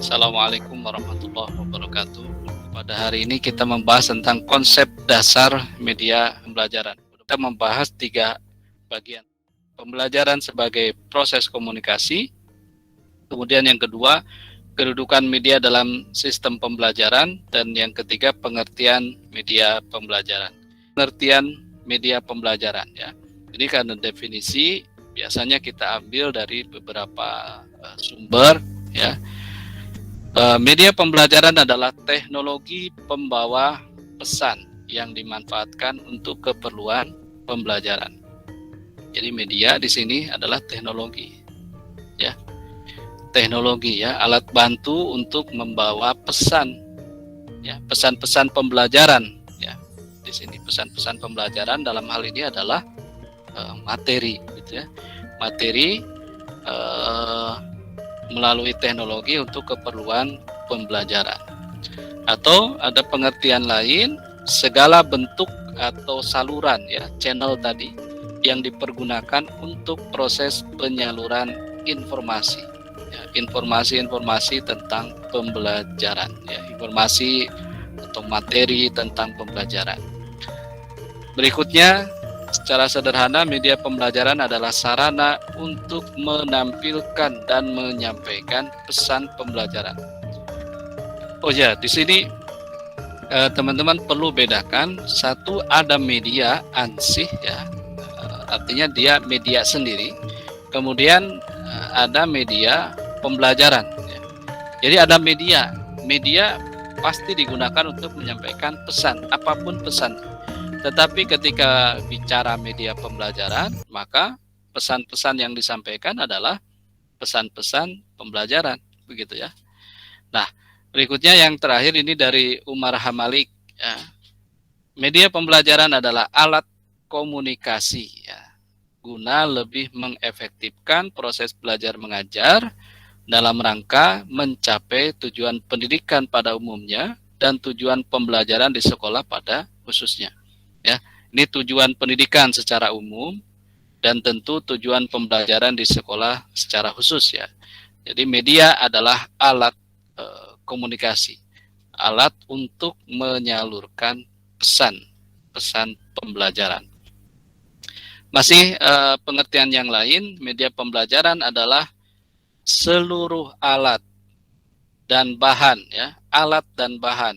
Assalamualaikum warahmatullahi wabarakatuh. Pada hari ini kita membahas tentang konsep dasar media pembelajaran. Kita membahas 3 bagian. Pembelajaran sebagai proses komunikasi. Kemudian yang kedua, kedudukan media dalam sistem pembelajaran. Dan yang ketiga, pengertian media pembelajaran. Pengertian media pembelajaran, ya. Ini karena definisi biasanya kita ambil dari beberapa sumber, ya. Media pembelajaran adalah teknologi pembawa pesan yang dimanfaatkan untuk keperluan pembelajaran. Jadi media di sini adalah teknologi, ya, teknologi, ya, alat bantu untuk membawa pesan, ya, pesan-pesan pembelajaran, ya. Di sini pesan-pesan pembelajaran dalam hal ini adalah materi, gitu ya, materi melalui teknologi untuk keperluan pembelajaran. Atau ada pengertian lain, segala bentuk atau saluran, ya, channel tadi yang dipergunakan untuk proses penyaluran informasi, ya, informasi-informasi tentang pembelajaran, ya, informasi atau materi tentang pembelajaran. Berikutnya, secara sederhana, media pembelajaran adalah sarana untuk menampilkan dan menyampaikan pesan pembelajaran. Oh ya, di sini teman-teman perlu bedakan, satu ada media ansih, ya, artinya dia media sendiri. Kemudian ada media pembelajaran, ya. Jadi ada media pasti digunakan untuk menyampaikan pesan, apapun pesan. Tetapi ketika bicara media pembelajaran, maka pesan-pesan yang disampaikan adalah pesan-pesan pembelajaran, begitu ya. Nah, berikutnya yang terakhir ini dari Umar Hamalik, ya. Media pembelajaran adalah alat komunikasi, ya, guna lebih mengefektifkan proses belajar mengajar dalam rangka mencapai tujuan pendidikan pada umumnya dan tujuan pembelajaran di sekolah pada khususnya. Ya, ini tujuan pendidikan secara umum dan tentu tujuan pembelajaran di sekolah secara khusus, ya. Jadi media adalah alat komunikasi, alat untuk menyalurkan pesan pembelajaran. Masih pengertian yang lain, media pembelajaran adalah seluruh alat dan bahan, ya, alat dan bahan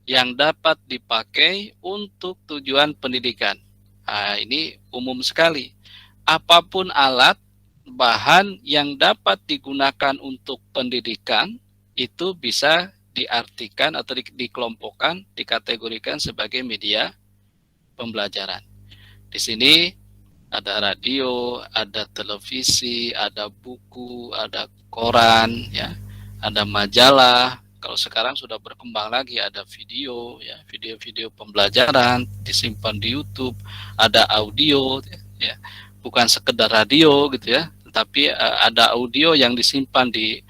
yang dapat dipakai untuk tujuan pendidikan. Nah, ini umum sekali. Apapun alat, bahan yang dapat digunakan untuk pendidikan, itu bisa diartikan atau dikelompokkan, dikategorikan sebagai media pembelajaran. Di sini ada radio, ada televisi, ada buku, ada koran, ya, ada majalah. Kalau sekarang sudah berkembang lagi, ada video, ya, video-video pembelajaran disimpan di YouTube, ada audio, ya, bukan sekedar radio, gitu ya, tetapi ada audio yang disimpan di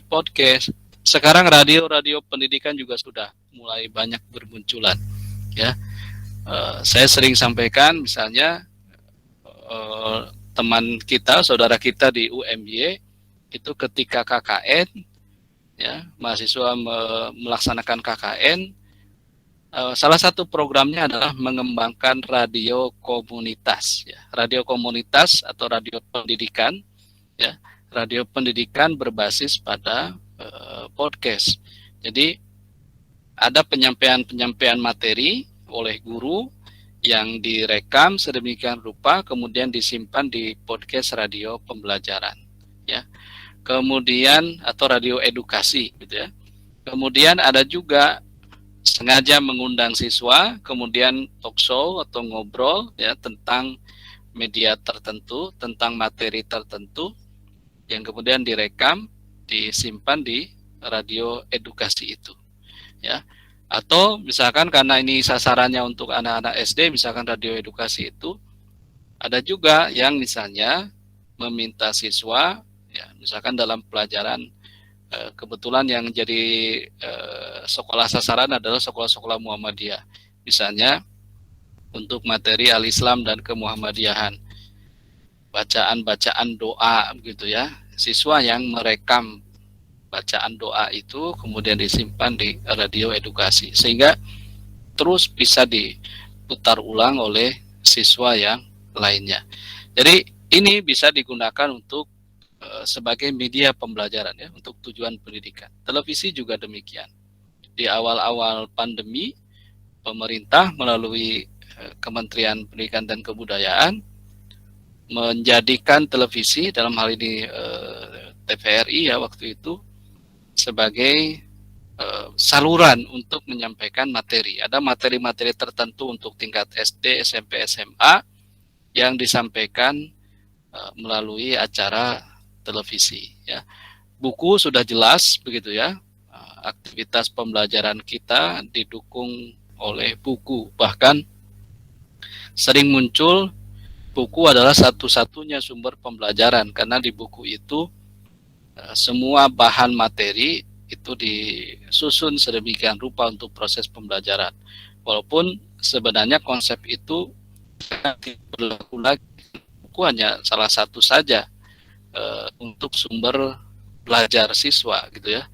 podcast. Sekarang radio pendidikan juga sudah mulai banyak bermunculan, ya. Saya sering sampaikan, misalnya teman kita, saudara kita di UMY itu ketika KKN, ya, mahasiswa melaksanakan KKN, salah satu programnya adalah mengembangkan radio komunitas, ya, radio komunitas atau radio pendidikan, ya, radio pendidikan berbasis pada podcast. Jadi ada penyampaian materi oleh guru yang direkam sedemikian rupa, kemudian disimpan di podcast radio pembelajaran, ya. Kemudian atau radio edukasi, gitu ya. Kemudian ada juga sengaja mengundang siswa, kemudian talk show atau ngobrol, ya, tentang media tertentu, tentang materi tertentu, yang kemudian direkam, disimpan di radio edukasi itu, ya. Atau misalkan karena ini sasarannya untuk anak-anak SD, misalkan radio edukasi itu, ada juga yang misalnya meminta siswa, ya, misalkan dalam pelajaran, kebetulan yang jadi sekolah sasaran adalah sekolah-sekolah Muhammadiyah, misalnya untuk materi al-Islam dan kemuhammadiyahan, bacaan-bacaan doa, begitu ya, siswa yang merekam bacaan doa itu kemudian disimpan di radio edukasi sehingga terus bisa diputar ulang oleh siswa yang lainnya. Jadi ini bisa digunakan untuk sebagai media pembelajaran ya untuk tujuan pendidikan. Televisi juga demikian. Di awal-awal pandemi, pemerintah melalui Kementerian Pendidikan dan Kebudayaan menjadikan televisi dalam hal ini TVRI ya waktu itu sebagai saluran untuk menyampaikan materi. Ada materi-materi tertentu untuk tingkat SD, SMP, SMA yang disampaikan melalui acara televisi ya. Buku sudah jelas begitu ya. Aktivitas pembelajaran kita didukung oleh buku. Bahkan sering muncul buku adalah satu-satunya sumber pembelajaran karena di buku itu semua bahan materi itu disusun sedemikian rupa untuk proses pembelajaran. Walaupun sebenarnya konsep itu tidak berlaku lagi. Buku hanya salah satu saja untuk sumber belajar siswa gitu ya.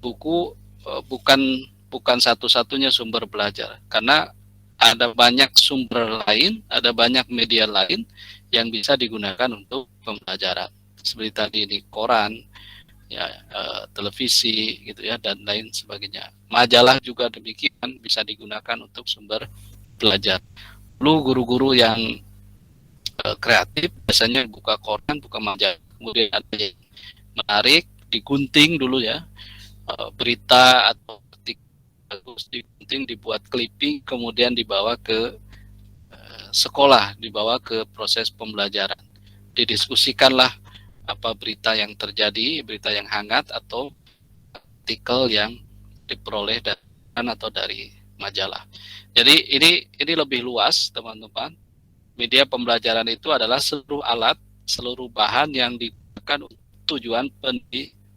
Buku bukan satu-satunya sumber belajar karena ada banyak sumber lain, ada banyak media lain yang bisa digunakan untuk pembelajaran. Seperti tadi di koran, ya televisi gitu ya dan lain sebagainya. Majalah juga demikian bisa digunakan untuk sumber belajar. Lalu guru-guru yang kreatif biasanya buka koran, buka majalah, kemudian ada yang menarik, digunting dulu ya berita atau harus digunting, dibuat clipping, kemudian dibawa ke sekolah, dibawa ke proses pembelajaran. Didiskusikanlah apa berita yang terjadi, berita yang hangat atau artikel yang diperoleh dari majalah. Jadi ini lebih luas, teman-teman. Media pembelajaran itu adalah seluruh alat, seluruh bahan yang digunakan untuk tujuan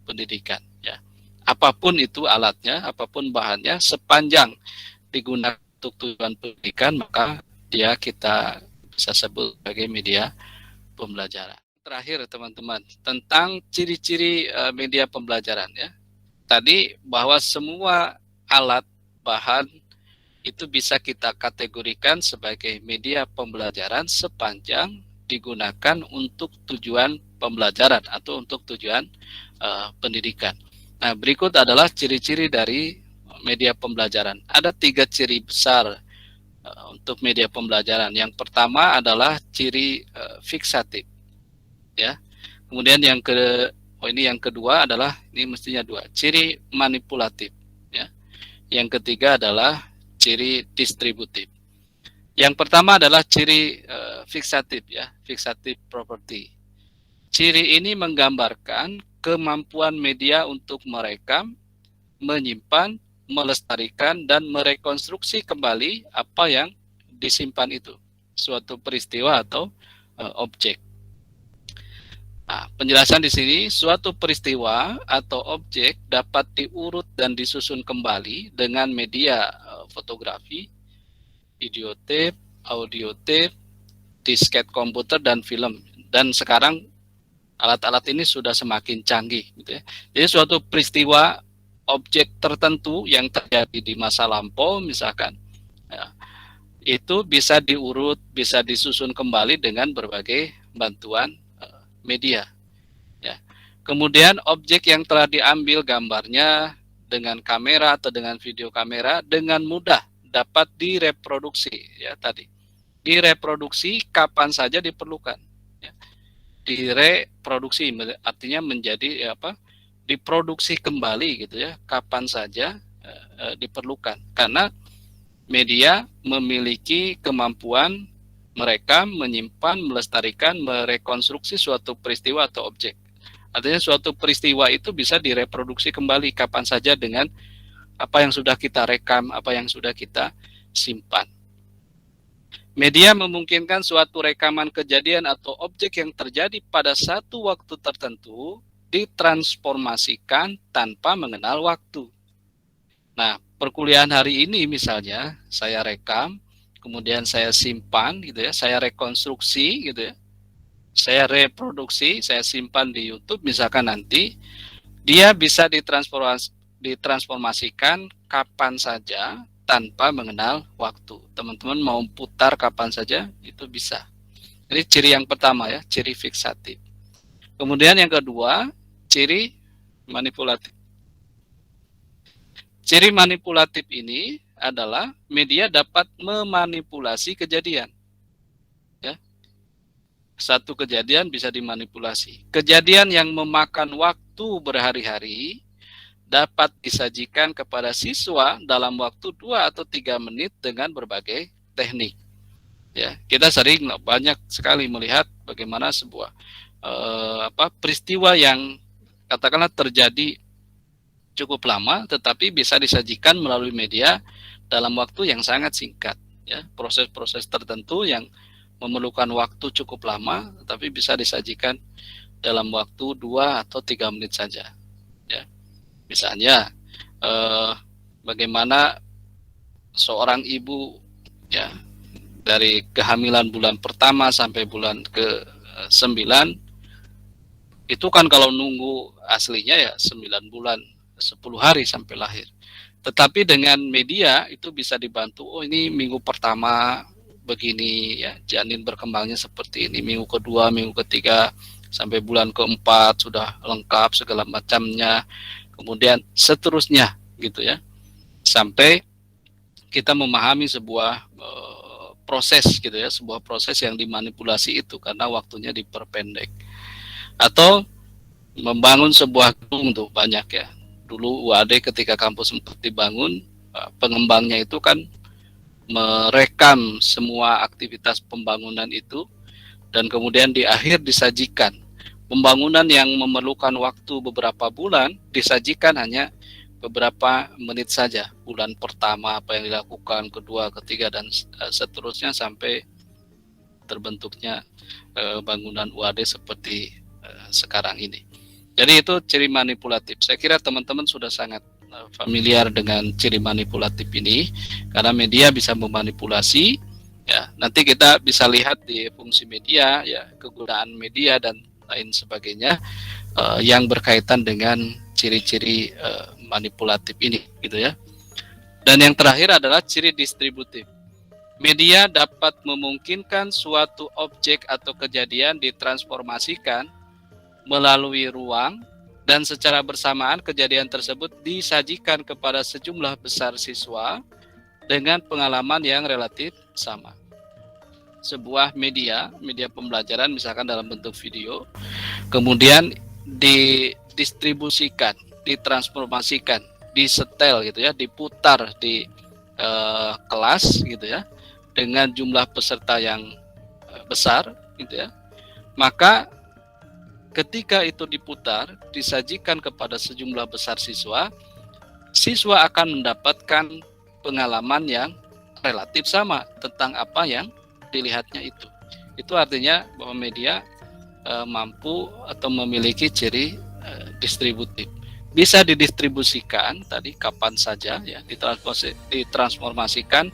pendidikan. Ya. Apapun itu alatnya, apapun bahannya, sepanjang digunakan untuk tujuan pendidikan, maka kita bisa sebut sebagai media pembelajaran. Terakhir teman-teman, tentang ciri-ciri media pembelajaran ya. Tadi bahwa semua alat bahan itu bisa kita kategorikan sebagai media pembelajaran sepanjang digunakan untuk tujuan pembelajaran atau untuk tujuan pendidikan. Nah, berikut adalah ciri-ciri dari media pembelajaran. Ada 3 ciri besar untuk media pembelajaran. Yang pertama adalah ciri fiksatif, ya. Kemudian yang kedua adalah ini mestinya 2, ciri manipulatif, ya. Yang ketiga adalah ciri distributif. Yang pertama adalah ciri fiksatif, ya, fiksatif property. Ciri ini menggambarkan kemampuan media untuk merekam, menyimpan, melestarikan, dan merekonstruksi kembali apa yang disimpan itu, suatu peristiwa atau objek. Nah, penjelasan di sini, suatu peristiwa atau objek dapat diurut dan disusun kembali dengan media fotografi, videotape, audiotape, disket komputer, dan film. Dan sekarang alat-alat ini sudah semakin canggih, gitu ya. Jadi suatu peristiwa objek tertentu yang terjadi di masa lampau misalkan ya, itu bisa diurut, bisa disusun kembali dengan berbagai bantuan media ya. Kemudian objek yang telah diambil gambarnya dengan kamera atau dengan video kamera dengan mudah dapat direproduksi ya tadi. Direproduksi kapan saja diperlukan ya. Direproduksi artinya menjadi diproduksi kembali gitu ya kapan saja diperlukan karena media memiliki kemampuan merekam, menyimpan, melestarikan, merekonstruksi suatu peristiwa atau objek. Artinya suatu peristiwa itu bisa direproduksi kembali kapan saja dengan apa yang sudah kita rekam, apa yang sudah kita simpan. Media memungkinkan suatu rekaman kejadian atau objek yang terjadi pada satu waktu tertentu ditransformasikan tanpa mengenal waktu. Nah, perkuliahan hari ini misalnya saya rekam, kemudian saya simpan gitu ya, saya rekonstruksi gitu ya. Saya reproduksi, saya simpan di YouTube misalkan nanti Dia bisa ditransformasikan kapan saja tanpa mengenal waktu. Teman-teman mau putar kapan saja itu bisa. Ini ciri yang pertama ya, ciri fiksatif. Kemudian yang kedua, ciri manipulatif. Ciri manipulatif ini adalah media dapat memanipulasi kejadian. Ya. Satu kejadian bisa dimanipulasi. Kejadian yang memakan waktu berhari-hari dapat disajikan kepada siswa dalam waktu 2 atau 3 menit dengan berbagai teknik. Ya, kita sering banyak sekali melihat bagaimana sebuah peristiwa yang katakanlah terjadi cukup lama, tetapi bisa disajikan melalui media dalam waktu yang sangat singkat. Ya, proses-proses tertentu yang memerlukan waktu cukup lama, tetapi bisa disajikan dalam waktu 2 atau 3 menit saja. Ya, misalnya bagaimana seorang ibu ya dari kehamilan bulan pertama sampai bulan ke-9 itu kan kalau nunggu aslinya ya 9 bulan 10 hari sampai lahir. Tetapi dengan media itu bisa dibantu, oh ini minggu pertama begini ya, janin berkembangnya seperti ini, minggu kedua, minggu ketiga sampai bulan keempat sudah lengkap segala macamnya. Kemudian seterusnya gitu ya, sampai kita memahami sebuah proses gitu ya, sebuah proses yang dimanipulasi itu karena waktunya diperpendek. Atau membangun sebuah gedung tuh banyak ya. Dulu UAD ketika kampus sempat dibangun, pengembangnya itu kan merekam semua aktivitas pembangunan itu dan kemudian di akhir disajikan. Pembangunan yang memerlukan waktu beberapa bulan disajikan hanya beberapa menit saja. Bulan pertama apa yang dilakukan, kedua, ketiga, dan seterusnya sampai terbentuknya bangunan UAD seperti sekarang ini. Jadi itu ciri manipulatif. Saya kira teman-teman sudah sangat familiar dengan ciri manipulatif ini karena media bisa memanipulasi. Ya, nanti kita bisa lihat di fungsi media, ya kegunaan media dan lain sebagainya yang berkaitan dengan ciri-ciri manipulatif ini, gitu ya. Dan yang terakhir adalah ciri distributif. Media dapat memungkinkan suatu objek atau kejadian ditransformasikan melalui ruang dan secara bersamaan kejadian tersebut disajikan kepada sejumlah besar siswa dengan pengalaman yang relatif sama. Sebuah media pembelajaran misalkan dalam bentuk video, kemudian didistribusikan, ditransformasikan, disetel gitu ya, diputar di kelas gitu ya, dengan jumlah peserta yang besar gitu ya. Maka ketika itu diputar, disajikan kepada sejumlah besar siswa, siswa akan mendapatkan pengalaman yang relatif sama tentang apa yang dilihatnya itu. Itu artinya bahwa media mampu atau memiliki ciri distributif. Bisa didistribusikan tadi kapan saja ya, ditransformasikan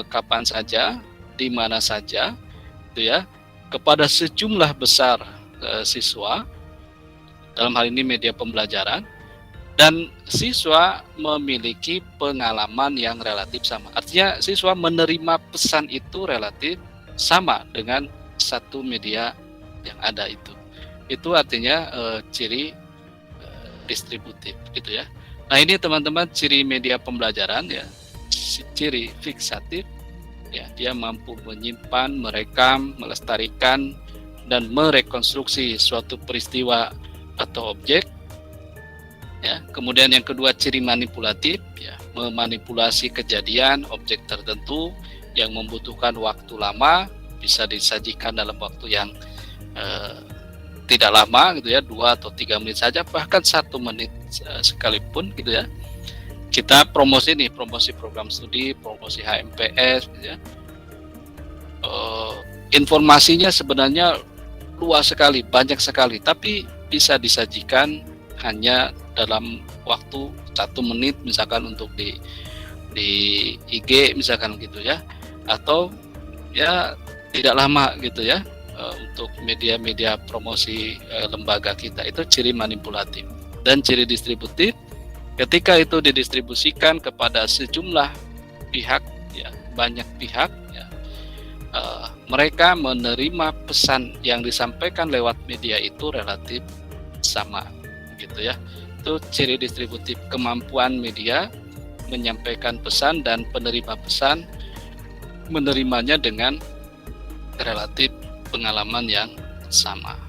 kapan saja, di mana saja, gitu ya, kepada sejumlah besar siswa. Dalam hal ini media pembelajaran. Dan siswa memiliki pengalaman yang relatif sama. Artinya siswa menerima pesan itu relatif sama dengan satu media yang ada itu. Itu artinya ciri distributif gitu ya. Nah, ini teman-teman ciri media pembelajaran ya. Ciri fiksatif ya, dia mampu menyimpan, merekam, melestarikan dan merekonstruksi suatu peristiwa atau objek. Ya, kemudian yang kedua ciri manipulatif ya, memanipulasi kejadian objek tertentu yang membutuhkan waktu lama, bisa disajikan dalam waktu yang tidak lama gitu ya, 2 atau 3 menit saja, bahkan 1 menit sekalipun gitu ya. Kita promosi program studi, promosi HMPS gitu ya. Informasinya sebenarnya luas sekali, banyak sekali, tapi bisa disajikan hanya dalam waktu 1 menit misalkan untuk di IG misalkan gitu ya, atau ya tidak lama gitu ya untuk media-media promosi lembaga kita. Itu ciri manipulatif. Dan ciri distributif, ketika itu didistribusikan kepada sejumlah pihak, ya, banyak pihak, ya, mereka menerima pesan yang disampaikan lewat media itu relatif sama, gitu ya. Itu ciri distributif, kemampuan media menyampaikan pesan dan penerima pesan menerimanya dengan relatif pengalaman yang sama.